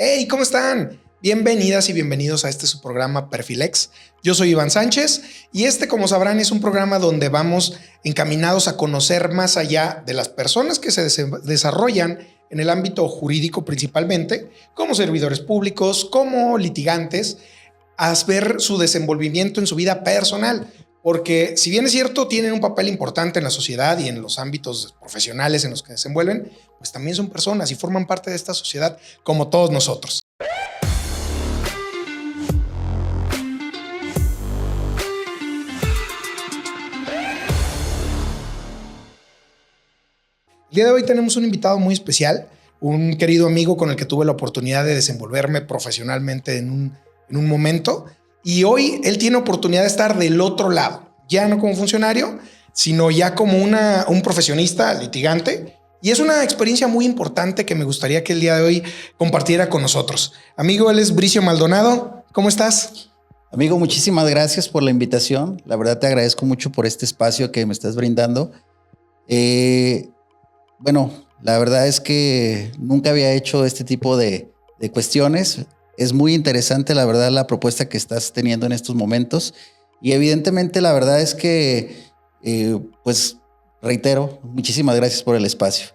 Hey, ¿cómo están? Bienvenidas y bienvenidos a su programa Perfilex. Yo soy Iván Sánchez y como sabrán, es un programa donde vamos encaminados a conocer más allá de las personas que se desarrollan en el ámbito jurídico principalmente, como servidores públicos, como litigantes, a ver su desenvolvimiento en su vida personal. Porque si bien es cierto, tienen un papel importante en la sociedad y en los ámbitos profesionales en los que desenvuelven, pues también son personas y forman parte de esta sociedad como todos nosotros. El día de hoy tenemos un invitado muy especial, un querido amigo con el que tuve la oportunidad de desenvolverme profesionalmente en un momento. Y hoy él tiene oportunidad de estar del otro lado, ya no como funcionario, sino ya como un profesionista litigante. Y es una experiencia muy importante que me gustaría que el día de hoy compartiera con nosotros. Amigo, él es Bricio Maldonado. ¿Cómo estás? Amigo, muchísimas gracias por la invitación. La verdad te agradezco mucho por este espacio que me estás brindando. Bueno, la verdad es que nunca había hecho este tipo de cuestiones. Es muy interesante, la verdad, la propuesta que estás teniendo en estos momentos. Y evidentemente, la verdad es que, pues, reitero, muchísimas gracias por el espacio.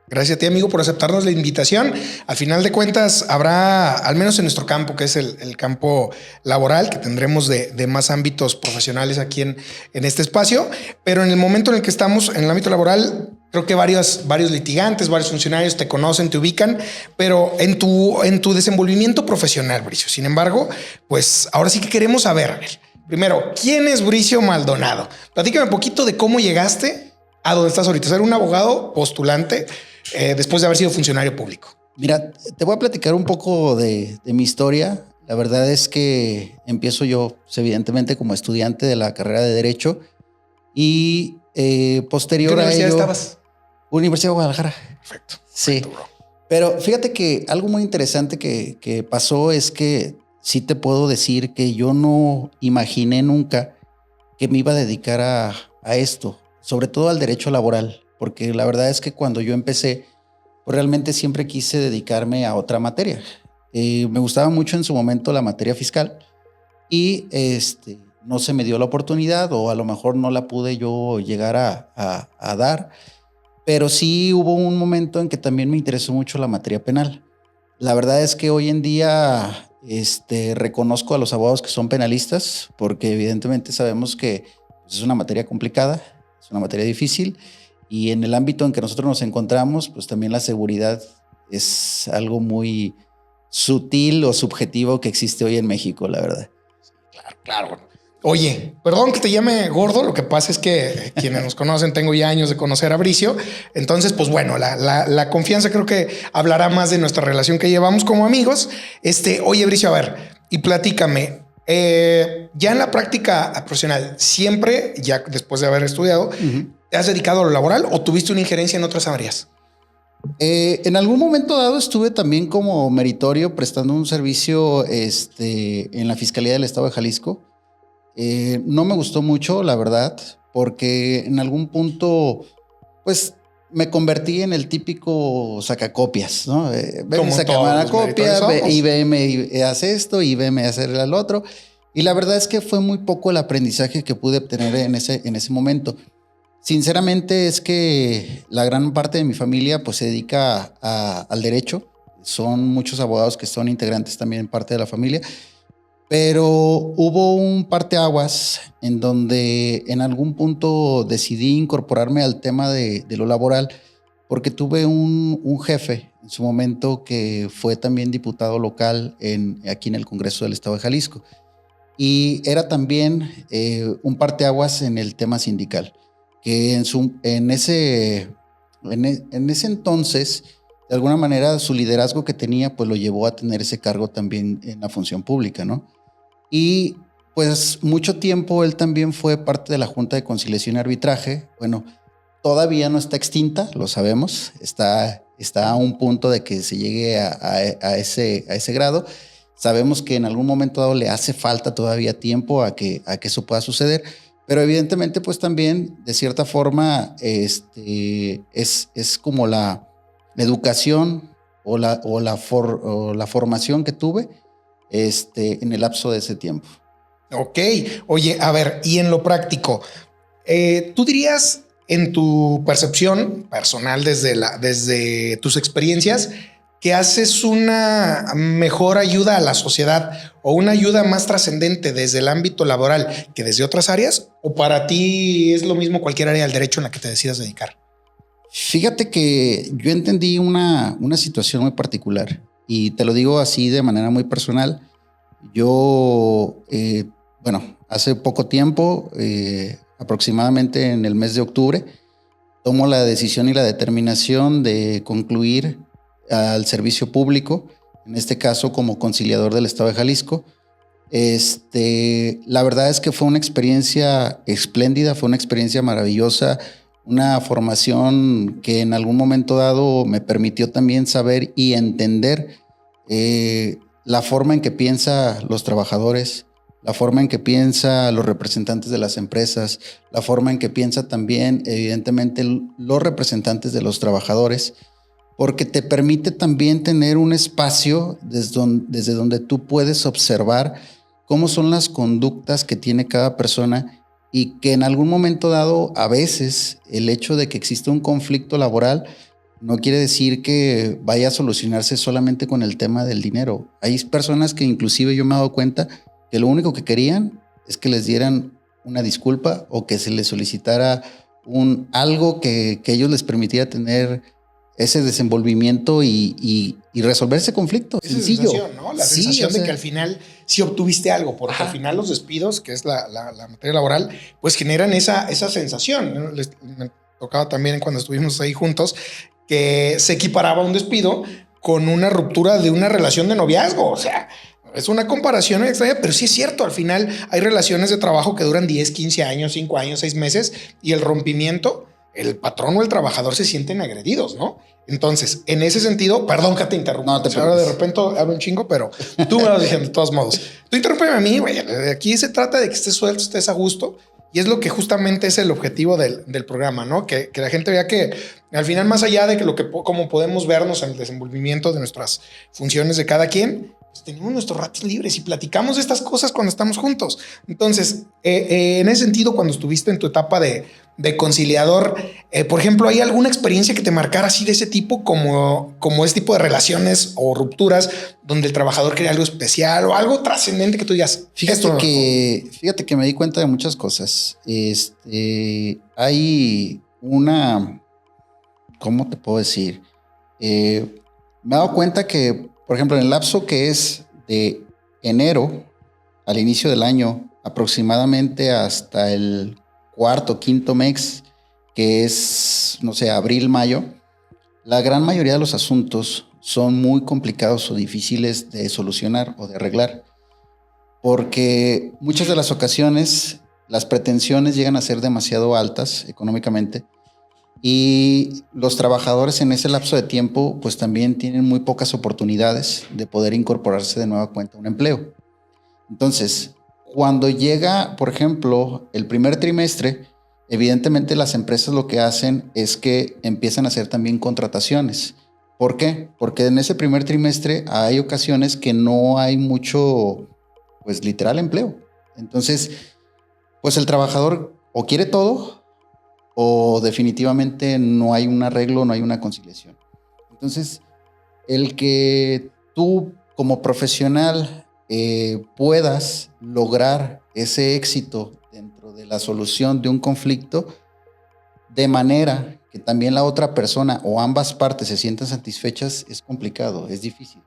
Gracias a ti, amigo, por aceptarnos la invitación. Al final de cuentas, habrá, al menos en nuestro campo, que es el campo laboral, que tendremos de más ámbitos profesionales aquí en este espacio, pero en el momento en el que estamos en el ámbito laboral, creo que varios litigantes, varios funcionarios te conocen, te ubican, pero en tu desenvolvimiento profesional, Bricio. Sin embargo, pues ahora sí que queremos saber, primero, ¿quién es Bricio Maldonado? Platícame un poquito de cómo llegaste a donde estás ahorita. Ser un abogado postulante después de haber sido funcionario público. Mira, te voy a platicar un poco de mi historia. La verdad es que empiezo yo, pues, evidentemente, como estudiante de la carrera de Derecho y posterior a ello... ¿Qué universidad estabas? Universidad de Guadalajara. Perfecto. Sí. Perfecto, pero fíjate que algo muy interesante que pasó es que sí te puedo decir que yo no imaginé nunca que me iba a dedicar a esto, sobre todo al derecho laboral, porque la verdad es que cuando yo empecé, pues realmente siempre quise dedicarme a otra materia. Me gustaba mucho en su momento la materia fiscal y no se me dio la oportunidad, o a lo mejor no la pude yo llegar a dar. Pero sí hubo un momento en que también me interesó mucho la materia penal. La verdad es que hoy en día reconozco a los abogados que son penalistas, porque evidentemente sabemos que es una materia complicada, es una materia difícil, y en el ámbito en que nosotros nos encontramos, pues también la seguridad es algo muy sutil o subjetivo que existe hoy en México, la verdad. Claro. Oye, perdón que te llame gordo, lo que pasa es que quienes nos conocen, tengo ya años de conocer a Bricio, entonces pues bueno, la confianza creo que hablará más de nuestra relación que llevamos como amigos. Oye, Bricio, a ver, y platícame, ya en la práctica profesional, siempre, ya después de haber estudiado, ¿te has dedicado a lo laboral o tuviste una injerencia en otras áreas? En algún momento dado estuve también como meritorio prestando un servicio en la Fiscalía del Estado de Jalisco. No me gustó mucho, la verdad, porque en algún punto, pues, me convertí en el típico sacacopias, ¿no? Ven y saca una copia, y veme hace esto, y veme hacer el otro. Y la verdad es que fue muy poco el aprendizaje que pude obtener en ese momento. Sinceramente es que la gran parte de mi familia pues se dedica al derecho. Son muchos abogados que son integrantes también parte de la familia. Pero hubo un parteaguas en donde en algún punto decidí incorporarme al tema de lo laboral, porque tuve un jefe en su momento que fue también diputado local aquí en el Congreso del Estado de Jalisco. Y era también un parteaguas en el tema sindical, que en ese entonces, de alguna manera, su liderazgo que tenía, pues lo llevó a tener ese cargo también en la función pública, ¿no? Y pues mucho tiempo él también fue parte de la Junta de Conciliación y Arbitraje. Bueno, todavía no está extinta, lo sabemos, está a un punto de que se llegue a ese grado. Sabemos que en algún momento dado le hace falta todavía tiempo a que eso pueda suceder, pero evidentemente pues también de cierta forma es como la educación o la formación que tuve en el lapso de ese tiempo. Ok. Oye, a ver, y en lo práctico, ¿tú dirías en tu percepción personal desde tus experiencias que haces una mejor ayuda a la sociedad o una ayuda más trascendente desde el ámbito laboral que desde otras áreas? ¿O para ti es lo mismo cualquier área del derecho en la que te decidas dedicar? Fíjate que yo entendí una situación muy particular y te lo digo así de manera muy personal. Yo, hace poco tiempo, aproximadamente en el mes de octubre, tomo la decisión y la determinación de concluir al servicio público, en este caso como conciliador del Estado de Jalisco. La verdad es que fue una experiencia espléndida, fue una experiencia maravillosa, una formación que en algún momento dado me permitió también saber y entender la forma en que piensan los trabajadores, la forma en que piensan los representantes de las empresas, la forma en que piensan también, evidentemente, los representantes de los trabajadores, porque te permite también tener un espacio desde donde tú puedes observar cómo son las conductas que tiene cada persona y que en algún momento dado, a veces, el hecho de que exista un conflicto laboral no quiere decir que vaya a solucionarse solamente con el tema del dinero. Hay personas que inclusive yo me he dado cuenta que lo único que querían es que les dieran una disculpa o que se les solicitara algo que ellos les permitiera tener ese desenvolvimiento y resolver ese conflicto. Esa sencillo. Sensación, ¿no? La sensación de que al final sí obtuviste algo, porque al final los despidos, que es la materia laboral, pues generan esa sensación, ¿no? Me tocaba también cuando estuvimos ahí juntos que se equiparaba un despido con una ruptura de una relación de noviazgo. O sea, es una comparación extraña, pero sí es cierto. Al final hay relaciones de trabajo que duran 10, 15 años, 5 años, 6 meses y el rompimiento, el patrón o el trabajador se sienten agredidos, ¿no? Entonces, en ese sentido, perdón que te interrumpa. No te ahora de repente hablo un chingo, pero tú me lo dices de todos modos. Tú interrúmpeme a mí, güey. Aquí se trata de que estés suelto, estés a gusto. Y es lo que justamente es el objetivo del programa, ¿no? Que la gente vea que al final, más allá de que como podemos vernos en el desenvolvimiento de nuestras funciones de cada quien, pues tenemos nuestros ratos libres y platicamos de estas cosas cuando estamos juntos. Entonces, en ese sentido, cuando estuviste en tu etapa de conciliador, por ejemplo, ¿hay alguna experiencia que te marcara así de ese tipo, como este tipo de relaciones o rupturas donde el trabajador quería algo especial o algo trascendente que tú digas? Fíjate que me di cuenta de muchas cosas. Hay una, ¿cómo te puedo decir? Me he dado cuenta que, por ejemplo, en el lapso que es de enero al inicio del año, aproximadamente hasta el cuarto, quinto mes, que es, no sé, abril, mayo, la gran mayoría de los asuntos son muy complicados o difíciles de solucionar o de arreglar, porque muchas de las ocasiones las pretensiones llegan a ser demasiado altas económicamente y los trabajadores en ese lapso de tiempo pues también tienen muy pocas oportunidades de poder incorporarse de nueva cuenta a un empleo. Entonces, cuando llega, por ejemplo, el primer trimestre, evidentemente las empresas lo que hacen es que empiezan a hacer también contrataciones. ¿Por qué? Porque en ese primer trimestre hay ocasiones que no hay mucho, pues literal empleo. Entonces, pues el trabajador o quiere todo o definitivamente no hay un arreglo, no hay una conciliación. Entonces, el que tú como profesional puedas lograr ese éxito dentro de la solución de un conflicto de manera que también la otra persona o ambas partes se sientan satisfechas es complicado, es difícil,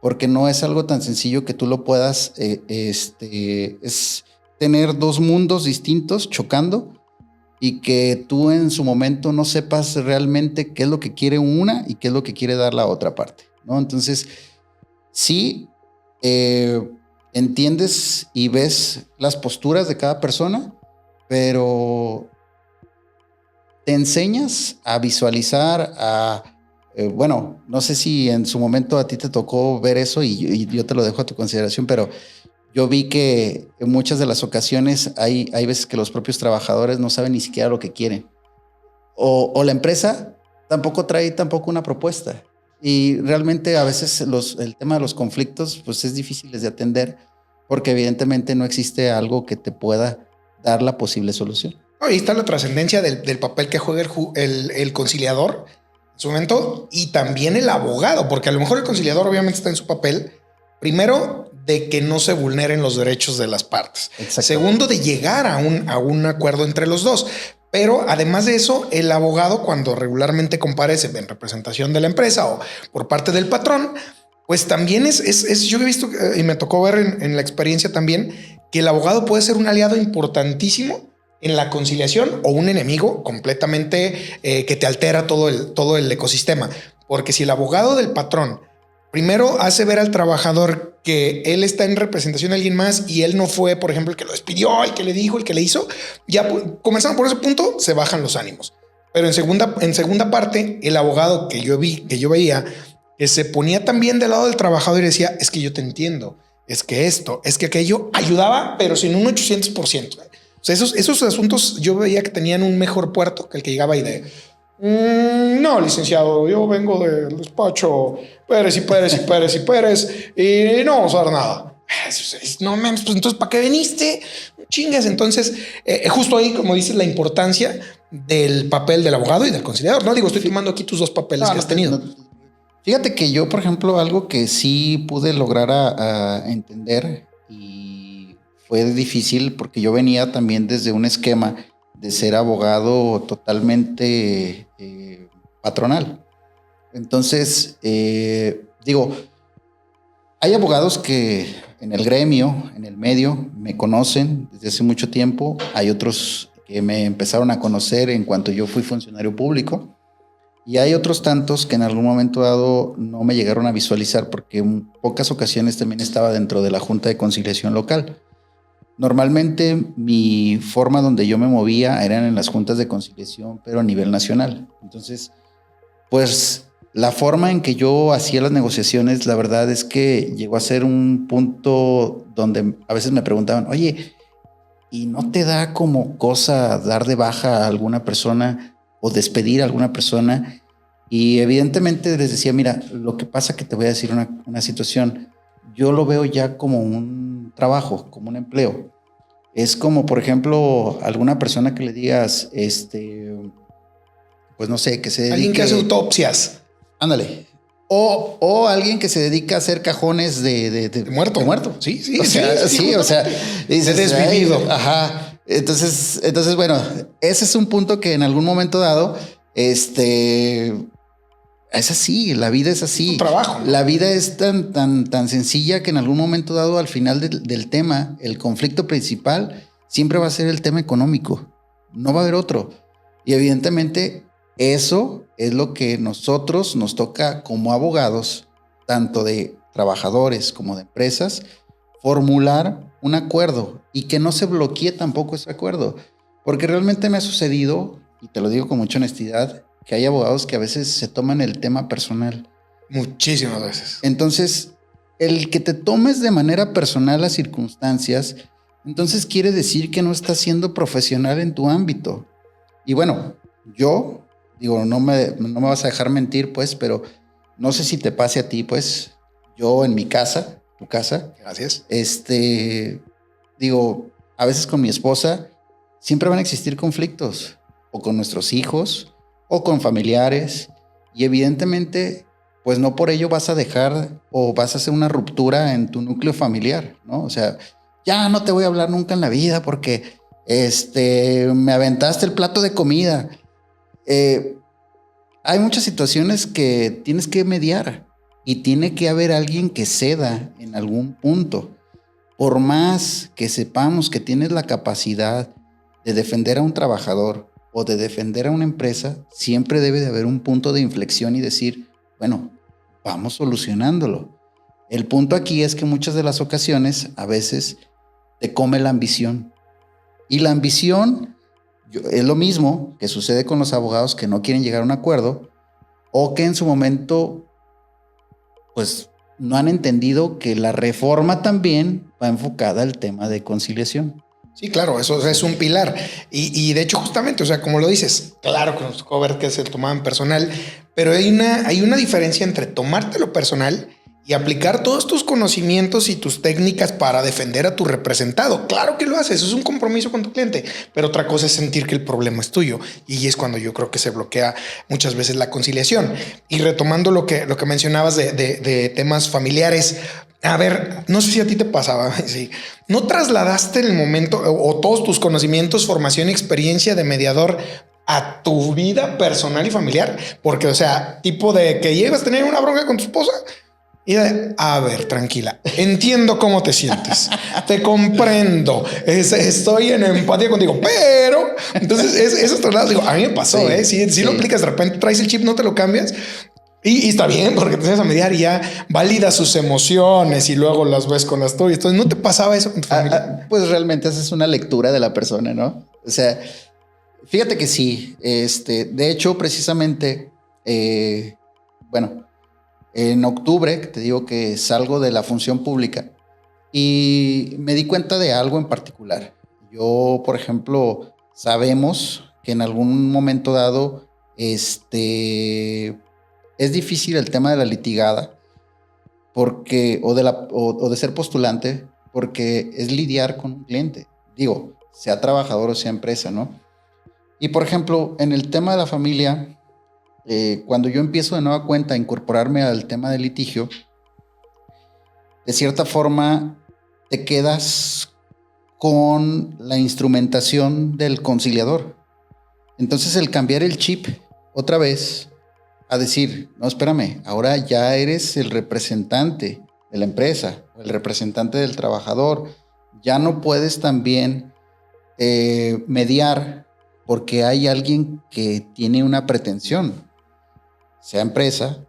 porque no es algo tan sencillo que tú lo puedas, es tener dos mundos distintos chocando y que tú en su momento no sepas realmente qué es lo que quiere una y qué es lo que quiere dar la otra parte, ¿no? Entonces, sí, entiendes y ves las posturas de cada persona, pero te enseñas a visualizar, bueno, no sé si en su momento a ti te tocó ver eso y yo te lo dejo a tu consideración, pero yo vi que en muchas de las ocasiones hay veces que los propios trabajadores no saben ni siquiera lo que quieren. O la empresa tampoco trae una propuesta. Y realmente a veces el tema de los conflictos pues es difícil de atender porque evidentemente no existe algo que te pueda dar la posible solución. Ahí está la trascendencia del papel que juega el conciliador en su momento y también el abogado, porque a lo mejor el conciliador obviamente está en su papel, primero, de que no se vulneren los derechos de las partes. Segundo, de llegar a un acuerdo entre los dos. Pero además de eso, el abogado, cuando regularmente comparece en representación de la empresa o por parte del patrón, pues también yo he visto y me tocó ver en la experiencia también que el abogado puede ser un aliado importantísimo en la conciliación o un enemigo completamente que te altera todo el ecosistema. Porque si el abogado del patrón primero hace ver al trabajador que él está en representación de alguien más y él no fue, por ejemplo, el que lo despidió, el que le dijo, el que le hizo, ya comenzando por ese punto, se bajan los ánimos. Pero en segunda parte, el abogado que yo veía, que se ponía también del lado del trabajador y decía, es que yo te entiendo, es que esto, es que aquello ayudaba, pero sin un 800%. O sea, esos asuntos yo veía que tenían un mejor puerto que el que llegaba y de... No, licenciado, yo vengo del despacho Pérez y no vamos a dar nada. No menos, pues entonces, ¿para qué viniste? Chingas. Entonces, justo ahí, como dices, la importancia del papel del abogado y del conciliador. No digo, estoy tomando aquí tus dos papeles que has tenido. Fíjate que yo, por ejemplo, algo que sí pude lograr a entender y fue difícil porque yo venía también desde un esquema de ser abogado totalmente patronal. Entonces, digo, hay abogados que en el gremio, en el medio, me conocen desde hace mucho tiempo. Hay otros que me empezaron a conocer en cuanto yo fui funcionario público. Y hay otros tantos que en algún momento dado no me llegaron a visualizar porque en pocas ocasiones también estaba dentro de la Junta de Conciliación Local. Normalmente mi forma donde yo me movía eran en las juntas de conciliación, pero a nivel nacional. Entonces, pues la forma en que yo hacía las negociaciones, la verdad es que llegó a ser un punto donde a veces me preguntaban, oye, ¿y no te da como cosa dar de baja a alguna persona o despedir a alguna persona? Y evidentemente les decía, mira, lo que pasa que te voy a decir una situación, yo lo veo ya como un trabajo, como un empleo. Es como, por ejemplo, alguna persona que le digas, pues no sé, que se dedique... Alguien que hace autopsias. Ándale. O alguien que se dedica a hacer cajones de muerto. De muerto. Sí. O sea, dices, de desvivido. Ajá. Entonces, bueno, ese es un punto que en algún momento dado, es así, la vida es así. Un trabajo, ¿no? La vida es tan sencilla que en algún momento dado, al final del tema, el conflicto principal siempre va a ser el tema económico. No va a haber otro. Y evidentemente eso es lo que nosotros nos toca como abogados, tanto de trabajadores como de empresas, formular un acuerdo y que no se bloquee tampoco ese acuerdo. Porque realmente me ha sucedido, y te lo digo con mucha honestidad, que hay abogados que a veces se toman el tema personal. Muchísimas veces. Entonces, el que te tomes de manera personal las circunstancias, entonces quiere decir que no estás siendo profesional en tu ámbito. Y bueno, yo digo, no me vas a dejar mentir, pues, pero no sé si te pase a ti, pues, yo en mi casa, tu casa. Gracias. Digo, a veces con mi esposa siempre van a existir conflictos, o con nuestros hijos, o con familiares, y evidentemente, pues no por ello vas a dejar o vas a hacer una ruptura en tu núcleo familiar, ¿no? O sea, ya no te voy a hablar nunca en la vida porque me aventaste el plato de comida. Hay muchas situaciones que tienes que mediar y tiene que haber alguien que ceda en algún punto. Por más que sepamos que tienes la capacidad de defender a un trabajador o de defender a una empresa, siempre debe de haber un punto de inflexión y decir, bueno, vamos solucionándolo. El punto aquí es que muchas de las ocasiones, a veces, te come la ambición. Y la ambición es lo mismo que sucede con los abogados que no quieren llegar a un acuerdo o que en su momento, pues, no han entendido que la reforma también va enfocada al tema de conciliación. Sí, claro, eso es un pilar. Y de hecho, justamente, o sea, como lo dices, claro que nos tocó ver que se tomaban personal, pero hay una diferencia entre tomártelo personal y aplicar todos tus conocimientos y tus técnicas para defender a tu representado. Claro que lo haces, eso es un compromiso con tu cliente, pero otra cosa es sentir que el problema es tuyo. Y es cuando yo creo que se bloquea muchas veces la conciliación. Y retomando lo que mencionabas de temas familiares, a ver, no sé si a ti te pasaba, sí. ¿No trasladaste el momento o todos tus conocimientos, formación y experiencia de mediador a tu vida personal y familiar? Porque, o sea, tipo de que llegas a tener una bronca con tu esposa y a ver, tranquila, entiendo cómo te sientes, te comprendo, estoy en empatía contigo, pero entonces esos traslados, digo, a mí me pasó, si lo aplicas, de repente traes el chip, no te lo cambias. Y está bien porque te tienes a mediar y ya validas sus emociones y luego las ves con las tuyas. Entonces, ¿no te pasaba eso con tu familia? Pues realmente haces una lectura de la persona, ¿no? O sea, fíjate que sí. De hecho, precisamente, bueno, en octubre, te digo que salgo de la función pública y me di cuenta de algo en particular. Yo, por ejemplo, sabemos que en algún momento dado, es difícil el tema de la litigada porque, o de ser postulante, porque es lidiar con un cliente. Digo, sea trabajador o sea empresa, ¿no? Y por ejemplo, en el tema de la familia, cuando yo empiezo de nueva cuenta a incorporarme al tema del litigio, de cierta forma te quedas con la instrumentación del conciliador. Entonces el cambiar el chip otra vez a decir, no, espérame, ahora ya eres el representante de la empresa, el representante del trabajador, ya no puedes también mediar porque hay alguien que tiene una pretensión, sea empresa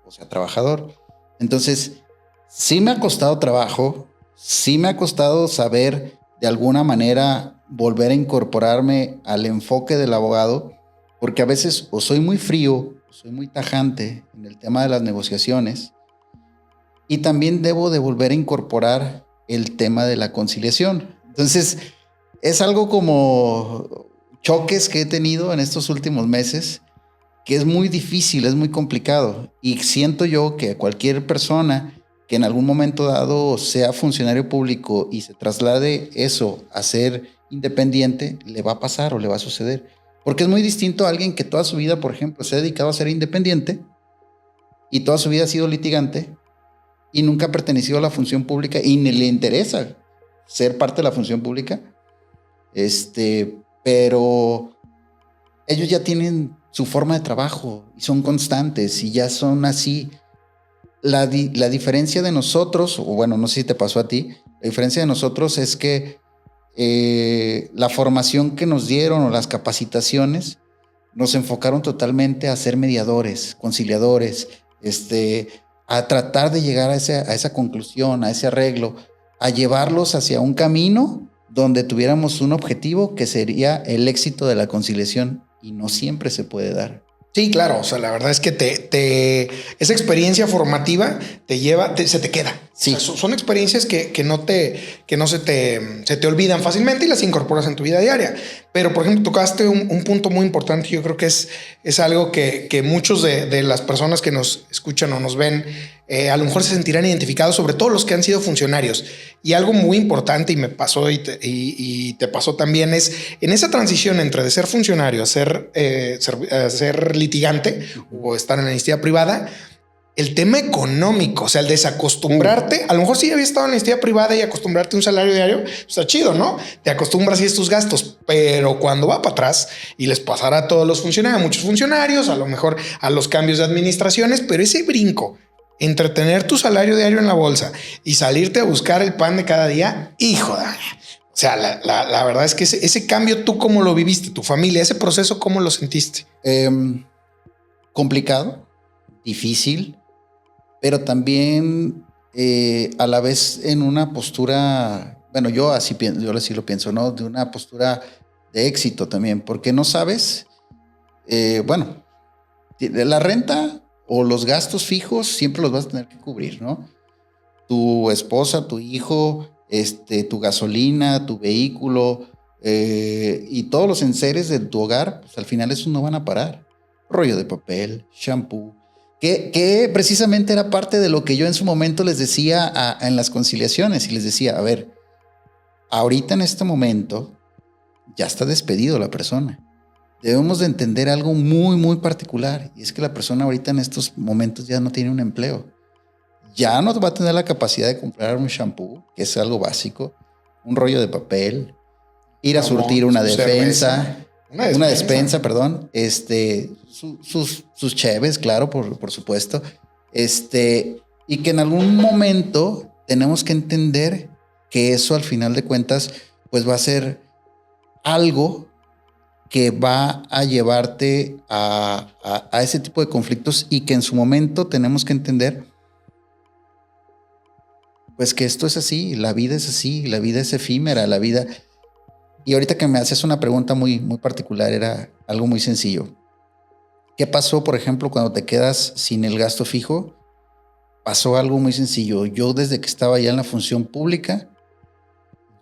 o sea trabajador. Entonces, sí me ha costado trabajo, sí me ha costado saber de alguna manera volver a incorporarme al enfoque del abogado, porque a veces o soy muy frío, soy muy tajante en el tema de las negociaciones y también debo de volver a incorporar el tema de la conciliación. Entonces, es algo como choques que he tenido en estos últimos meses, que es muy difícil, es muy complicado. Y siento yo que cualquier persona que en algún momento dado sea funcionario público y se traslade eso a ser independiente, le va a pasar o le va a suceder. Porque es muy distinto a alguien que toda su vida, por ejemplo, se ha dedicado a ser independiente y toda su vida ha sido litigante y nunca ha pertenecido a la función pública y ni le interesa ser parte de la función pública. Pero ellos ya tienen su forma de trabajo y son constantes y ya son así. La diferencia de nosotros, o bueno, no sé si te pasó a ti, la diferencia de nosotros es que la formación que nos dieron o las capacitaciones nos enfocaron totalmente a ser mediadores, conciliadores, a tratar de llegar a esa conclusión, a ese arreglo, a llevarlos hacia un camino donde tuviéramos un objetivo que sería el éxito de la conciliación y no siempre se puede dar. Sí, claro. O sea, la verdad es que esa experiencia formativa te lleva, se te queda. Sí. O sea, son experiencias que no se te olvidan fácilmente y las incorporas en tu vida diaria. Pero, por ejemplo, tocaste un punto muy importante. Yo creo que es algo que muchos de las personas que nos escuchan o nos ven, a lo mejor se sentirán identificados, sobre todo los que han sido funcionarios. Y algo muy importante, y me pasó y te pasó también, es en esa transición entre de ser funcionario a ser litigante o estar en la iniciativa privada, el tema económico, o sea, el desacostumbrarte, a lo mejor sí había estado en la iniciativa privada y acostumbrarte a un salario diario, está chido, ¿no? Te acostumbras y es tus gastos, pero cuando va para atrás y les pasará a todos los funcionarios, a muchos funcionarios, a lo mejor a los cambios de administraciones, pero ese brinco entre tener tu salario diario en la bolsa y salirte a buscar el pan de cada día, hijo de... O sea, la verdad es que ese cambio, ¿tú cómo lo viviste? ¿Tu familia? ¿Ese proceso cómo lo sentiste? Complicado, difícil, pero también a la vez en una postura, bueno, yo así lo pienso, ¿no? De una postura de éxito también, porque no sabes, bueno, la renta o los gastos fijos siempre los vas a tener que cubrir, ¿no? Tu esposa, tu hijo, tu gasolina, tu vehículo y todos los enseres de tu hogar, pues al final esos no van a parar. Rollo de papel, shampoo, que precisamente era parte de lo que yo en su momento les decía en las conciliaciones, y les decía, a ver, ahorita en este momento ya está despedido la persona. Debemos de entender algo muy, muy particular, y es que la persona ahorita en estos momentos ya no tiene un empleo. Ya no va a tener la capacidad de comprar un shampoo, que es algo básico, un rollo de papel, ir a surtir una despensa, perdón, sus cheves, claro, por supuesto, y que en algún momento tenemos que entender que eso al final de cuentas, pues va a ser algo que va a llevarte a ese tipo de conflictos, y que en su momento tenemos que entender pues que esto es así, la vida es así, la vida es efímera, la vida... Y ahorita que me haces una pregunta muy, muy particular, era algo muy sencillo. ¿Qué pasó, por ejemplo, cuando te quedas sin el gasto fijo? Pasó algo muy sencillo. Yo desde que estaba ya en la función pública,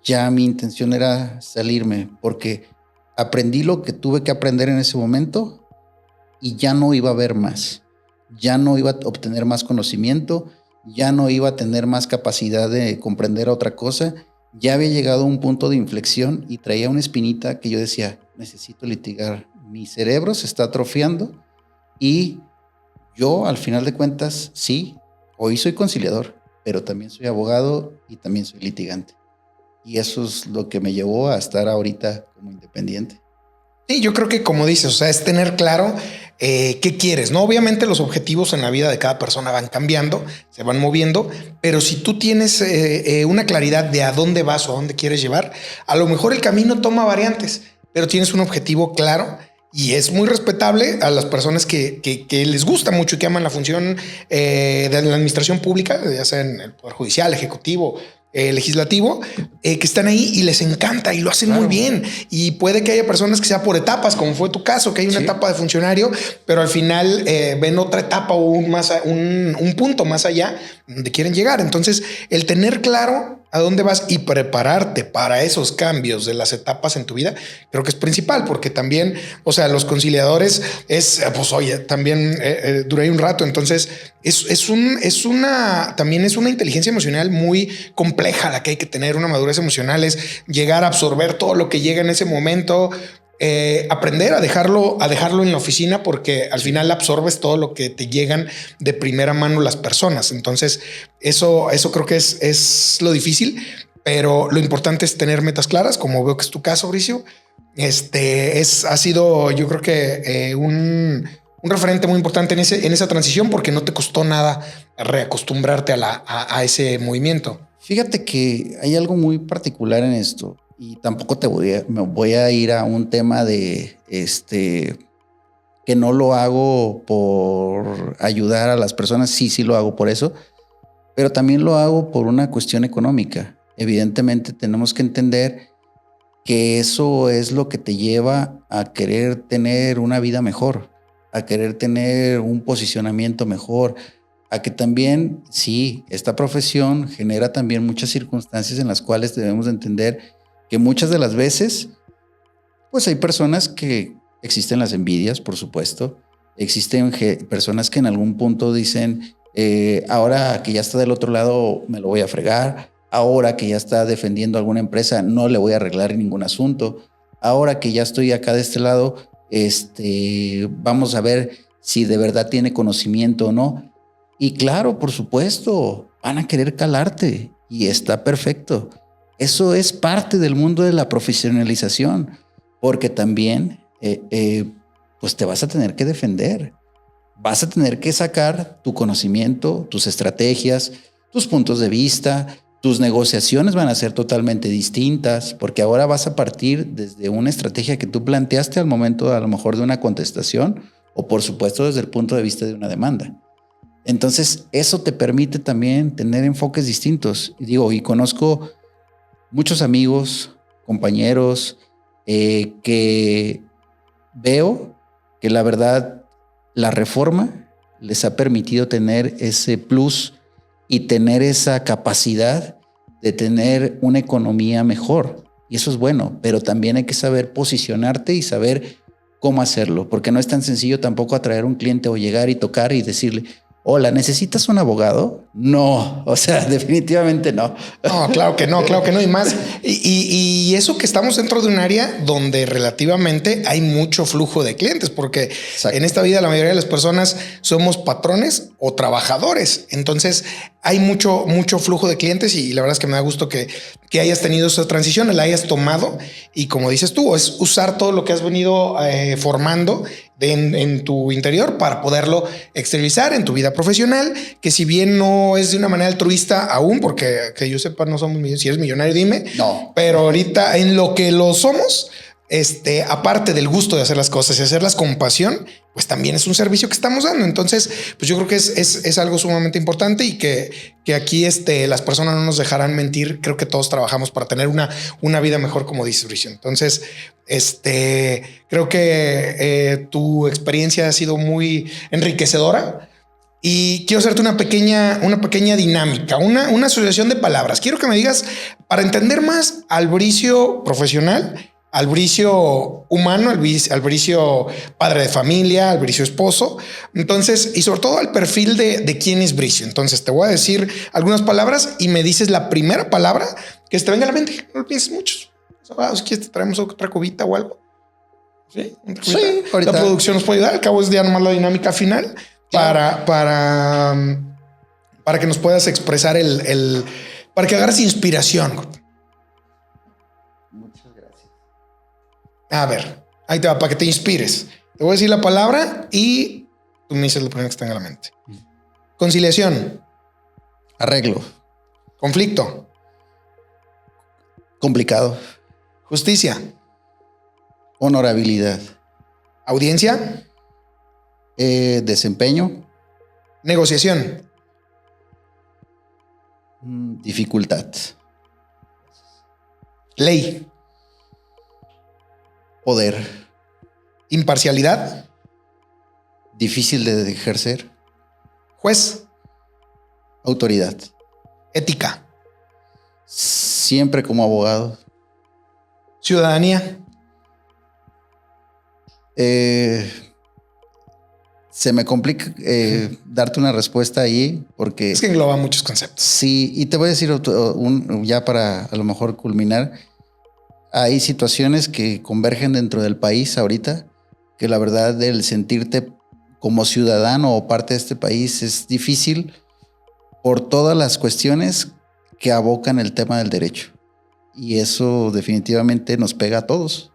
ya mi intención era salirme, porque aprendí lo que tuve que aprender en ese momento y ya no iba a haber más. Ya no iba a obtener más conocimiento, ya no iba a tener más capacidad de comprender otra cosa. Ya había llegado a un punto de inflexión y traía una espinita que yo decía, necesito litigar. Mi cerebro se está atrofiando y yo, al final de cuentas, sí, hoy soy conciliador, pero también soy abogado y también soy litigante. Y eso es lo que me llevó a estar ahorita como independiente. Sí, yo creo que como dices, o sea, es tener claro qué quieres, ¿no? Obviamente los objetivos en la vida de cada persona van cambiando, se van moviendo, pero si tú tienes una claridad de a dónde vas o a dónde quieres llevar, a lo mejor el camino toma variantes, pero tienes un objetivo claro. Y es muy respetable a las personas que les gusta mucho y que aman la función de la administración pública, ya sea en el Poder Judicial, Ejecutivo, legislativo, que están ahí y les encanta y lo hacen muy bien. Y puede que haya personas que sea por etapas, como fue tu caso, que hay una etapa de funcionario, pero al final ven otra etapa o un punto más allá donde quieren llegar. Entonces, el tener claro a dónde vas y prepararte para esos cambios de las etapas en tu vida, creo que es principal, porque también, o sea, los conciliadores pues oye, también duré un rato, entonces también es una inteligencia emocional muy compleja la que hay que tener, una madurez emocional, es llegar a absorber todo lo que llega en ese momento, aprender a dejarlo en la oficina, porque al final absorbes todo lo que te llegan de primera mano las personas. Entonces eso creo que es lo difícil, pero lo importante es tener metas claras, como veo que es tu caso, Bricio. Ha sido, yo creo que un referente muy importante en esa transición, porque no te costó nada reacostumbrarte a ese movimiento. Fíjate que hay algo muy particular en esto, y tampoco me voy a ir a un tema de que no lo hago por ayudar a las personas. Sí lo hago por eso, pero también lo hago por una cuestión económica. Evidentemente tenemos que entender que eso es lo que te lleva a querer tener una vida mejor, a querer tener un posicionamiento mejor, a que también, sí, esta profesión genera también muchas circunstancias en las cuales debemos de entender que muchas de las veces, pues hay personas que existen las envidias, por supuesto, existen personas que en algún punto dicen, ahora que ya está del otro lado me lo voy a fregar, ahora que ya está defendiendo alguna empresa no le voy a arreglar ningún asunto, ahora que ya estoy acá de este lado, vamos a ver si de verdad tiene conocimiento o no. Y claro, por supuesto, van a querer calarte y está perfecto. Eso es parte del mundo de la profesionalización, porque también pues te vas a tener que defender. Vas a tener que sacar tu conocimiento, tus estrategias, tus puntos de vista, tus negociaciones van a ser totalmente distintas, porque ahora vas a partir desde una estrategia que tú planteaste al momento a lo mejor de una contestación, o por supuesto desde el punto de vista de una demanda. Entonces, eso te permite también tener enfoques distintos. Y conozco muchos amigos, compañeros, que veo que la verdad, la reforma les ha permitido tener ese plus y tener esa capacidad de tener una economía mejor. Y eso es bueno, pero también hay que saber posicionarte y saber cómo hacerlo, porque no es tan sencillo tampoco atraer un cliente o llegar y tocar y decirle, hola, ¿necesitas un abogado? No, o sea, definitivamente no. No, claro que no, claro que no. Y más, y eso que estamos dentro de un área donde relativamente hay mucho flujo de clientes, porque Exacto. en esta vida la mayoría de las personas somos patrones o trabajadores. Entonces hay mucho flujo de clientes y la verdad es que me da gusto que hayas tenido esa transición, la hayas tomado y como dices tú, es usar todo lo que has venido formando en tu interior para poderlo exteriorizar en tu vida profesional, que si bien no es de una manera altruista aún, porque que yo sepa no somos millonarios, si eres millonario dime, No. pero ahorita en lo que lo somos, aparte del gusto de hacer las cosas y hacerlas con pasión, pues también es un servicio que estamos dando. Entonces, pues yo creo que es algo sumamente importante y que aquí las personas no nos dejarán mentir. Creo que todos trabajamos para tener una vida mejor, como dice Bricio. Entonces, creo que tu experiencia ha sido muy enriquecedora. Y quiero hacerte una pequeña dinámica, una asociación de palabras. Quiero que me digas, para entender más al Bricio profesional, al Bricio humano, al Bricio padre de familia, al Bricio esposo. Entonces, y sobre todo al perfil de quién es Bricio. Entonces, te voy a decir algunas palabras y me dices la primera palabra que se te venga a la mente. No lo pienses mucho. Si quieres, te traemos otra cubita o algo. Sí, ahorita. La producción nos puede ayudar. Al cabo es ya nomás la dinámica final. Para que nos puedas expresar para que agarres inspiración. Muchas gracias. A ver, ahí te va, para que te inspires. Te voy a decir la palabra y tú me dices lo primero que te tenga en la mente. Conciliación. Arreglo. Conflicto. Complicado. Justicia. Honorabilidad. Audiencia. Desempeño. Negociación. Dificultad. Ley. Poder. Imparcialidad. Difícil de ejercer. Juez. Autoridad. Ética. Siempre como abogado. Ciudadanía. Se me complica darte una respuesta ahí porque... Es que engloba muchos conceptos. Sí, y te voy a decir ya para a lo mejor culminar. Hay situaciones que convergen dentro del país ahorita, que la verdad el sentirte como ciudadano o parte de este país es difícil por todas las cuestiones que abocan el tema del derecho. Y eso definitivamente nos pega a todos.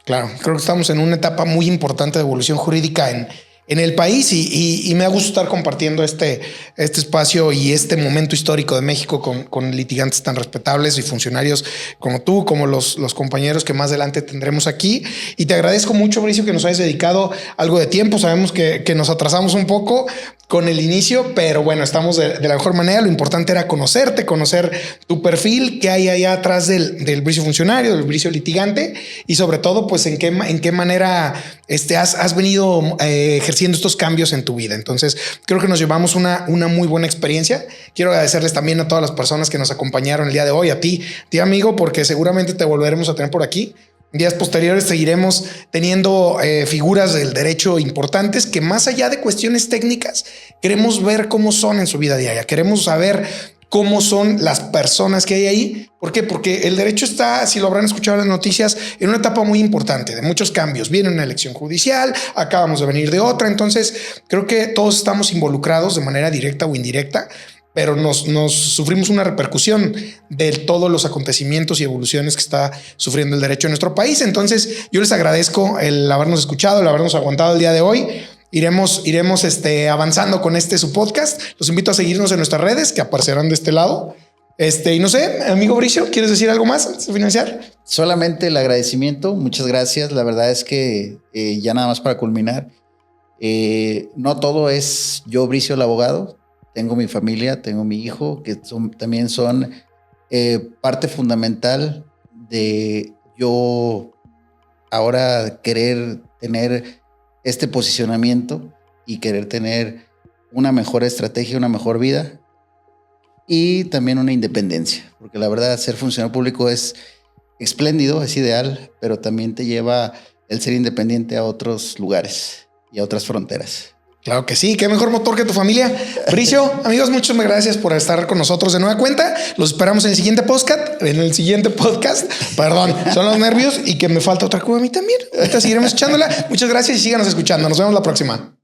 Claro, creo que estamos en una etapa muy importante de evolución jurídica en el país y me da gusto estar compartiendo este espacio y este momento histórico de México con litigantes tan respetables y funcionarios como tú, como los compañeros que más adelante tendremos aquí. Y te agradezco mucho, Bricio, que nos hayas dedicado algo de tiempo. Sabemos que nos atrasamos un poco con el inicio, pero bueno, estamos de la mejor manera. Lo importante era conocerte, conocer tu perfil, qué hay allá atrás del Bricio funcionario, del Bricio litigante y sobre todo, pues en qué manera has venido ejerciendo estos cambios en tu vida. Entonces, creo que nos llevamos una muy buena experiencia. Quiero agradecerles también a todas las personas que nos acompañaron el día de hoy, a ti amigo, porque seguramente te volveremos a tener por aquí. Días posteriores seguiremos teniendo figuras del derecho importantes que más allá de cuestiones técnicas, queremos ver cómo son en su vida diaria. Queremos saber cómo son las personas que hay ahí. ¿Por qué? Porque el derecho está, si lo habrán escuchado en las noticias, en una etapa muy importante de muchos cambios. Viene una elección judicial, acabamos de venir de otra. Entonces, creo que todos estamos involucrados de manera directa o indirecta, pero nos sufrimos una repercusión de todos los acontecimientos y evoluciones que está sufriendo el derecho en nuestro país. Entonces, yo les agradezco el habernos escuchado, el habernos aguantado el día de hoy. Iremos avanzando con su podcast. Los invito a seguirnos en nuestras redes que aparecerán de este lado. Y no sé, amigo Bricio, ¿quieres decir algo más antes de financiar? Solamente el agradecimiento. Muchas gracias. La verdad es que ya nada más para culminar, no todo es yo, Bricio, el abogado. Tengo mi familia, tengo mi hijo, que también son parte fundamental de yo ahora querer tener este posicionamiento y querer tener una mejor estrategia, una mejor vida y también una independencia, porque porque la verdad ser funcionario público es espléndido, es ideal, pero también te lleva el ser independiente a otros lugares y a otras fronteras. Claro que sí, qué mejor motor que tu familia. Bricio, amigos, muchas gracias por estar con nosotros de nueva cuenta. Los esperamos en el siguiente podcast. Perdón, son los nervios y que me falta otra cuba a mí también. Ahorita seguiremos echándola. Muchas gracias y síganos escuchando. Nos vemos la próxima.